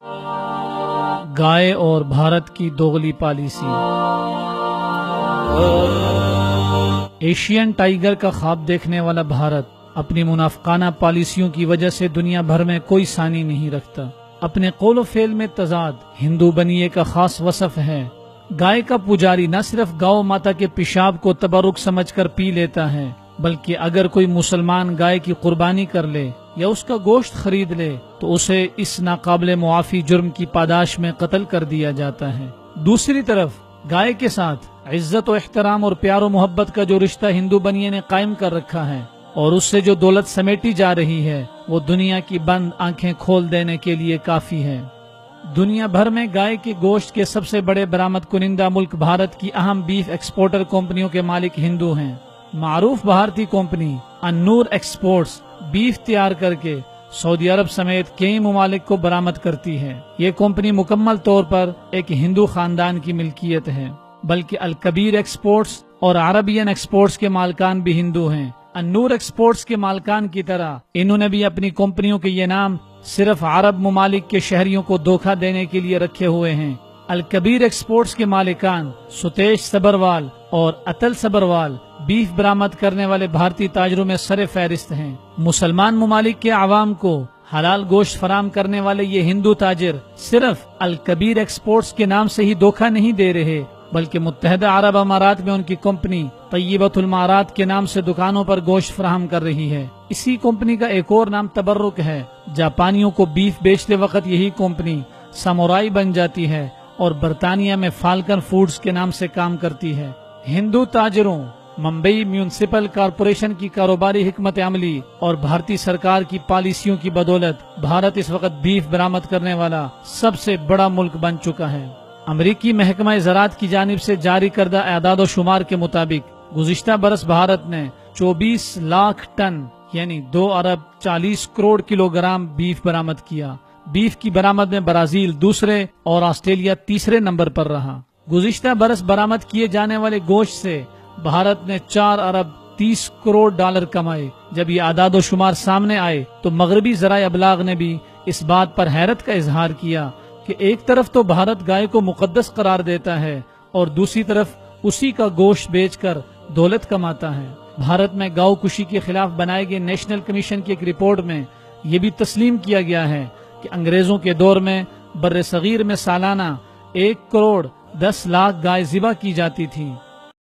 گائے اور بھارت کی دوغلی policy. Asian tiger کا خواب دیکھنے والا بھارت اپنی منافقانہ پالیسیوں کی وجہ سے دنیا بھر میں کوئی ثانی نہیں رکھتا۔ اپنے قول و فعل میں تضاد ہندو بنیے کا خاص وصف ہے۔ گائے کا پجاری نہ صرف گاؤ ماتا کے پیشاب کو تبرک سمجھ کر پی لیتا ہے، بلکہ اگر کوئی مسلمان گائے کی قربانی کر لے یا اس کا گوشت خرید لے تو اسے اس ناقابل معافی جرم کی پاداش میں قتل کر دیا جاتا ہے۔ دوسری طرف گائے کے ساتھ عزت و احترام اور پیار و محبت کا جو رشتہ ہندو بنیے نے قائم کر رکھا ہے اور اس سے جو دولت سمیٹی جا رہی ہے وہ دنیا کی بند آنکھیں کھول دینے کے لیے کافی ہے۔ دنیا بھر میں گائے کے گوشت کے سب سے بڑے برآمد کنندہ ملک بھارت کی اہم بیف ایکسپورٹر کمپنیوں کے مالک ہندو ہیں۔ معروف بھارتی کمپنی انور ایکسپورٹس بیف تیار کر کے سعودی عرب سمیت کئی ممالک کو برآمد کرتی ہے۔ یہ کمپنی مکمل طور پر ایک ہندو خاندان کی ملکیت ہے، بلکہ الکبیر ایکسپورٹس اور عربین ایکسپورٹس کے مالکان بھی ہندو ہیں۔ انور ایکسپورٹس کے مالکان کی طرح انہوں نے بھی اپنی کمپنیوں کے یہ نام صرف عرب ممالک کے شہریوں کو دھوکہ دینے کے لیے رکھے ہوئے ہیں۔ الکبیر ایکسپورٹس کے مالکان ستیش سبروال اور اتل سبروال بیف برآمد کرنے والے بھارتی تاجروں میں سر فہرست ہیں۔ مسلمان ممالک کے عوام کو حلال گوشت فراہم کرنے والے یہ ہندو تاجر صرف الکبیر ایکسپورٹس کے نام سے ہی دھوکہ نہیں دے رہے، بلکہ متحدہ عرب امارات میں ان کی کمپنی طیبۃ المارات کے نام سے دکانوں پر گوشت فراہم کر رہی ہے۔ اسی کمپنی کا ایک اور نام تبرک ہے۔ جاپانیوں کو بیف بیچتے وقت یہی کمپنی سامورائی بن جاتی ہے اور برطانیہ میں فالکن فوڈز کے نام سے کام کرتی ہے۔ ہندو تاجروں، ممبئی میونسپل کارپوریشن کی کاروباری حکمت عملی اور بھارتی سرکار کی پالیسیوں کی بدولت بھارت اس وقت بیف برآمد کرنے والا سب سے بڑا ملک بن چکا ہے۔ امریکی محکمہ زراعت کی جانب سے جاری کردہ اعداد و شمار کے مطابق گزشتہ برس بھارت نے 24 لاکھ ٹن یعنی 2 ارب 40 کروڑ کلو گرام بیف برآمد کیا۔ بیف کی برآمد میں برازیل دوسرے اور آسٹریلیا تیسرے نمبر پر رہا۔ گزشتہ برس برآمد کیے جانے والے گوشت سے بھارت نے 4 ارب 30 کروڑ ڈالر کمائے۔ جب یہ اعداد و شمار سامنے آئے تو مغربی ذرائع ابلاغ نے بھی اس بات پر حیرت کا اظہار کیا کہ ایک طرف تو بھارت گائے کو مقدس قرار دیتا ہے اور دوسری طرف اسی کا گوشت بیچ کر دولت کماتا ہے۔ بھارت میں گاؤ کشی کے خلاف بنائے گئے نیشنل کمیشن کی ایک رپورٹ میں یہ بھی تسلیم کیا گیا ہے کہ انگریزوں کے دور میں بر صغیر میں سالانہ 1 کروڑ 10 لاکھ گائے ذبح کی جاتی تھی۔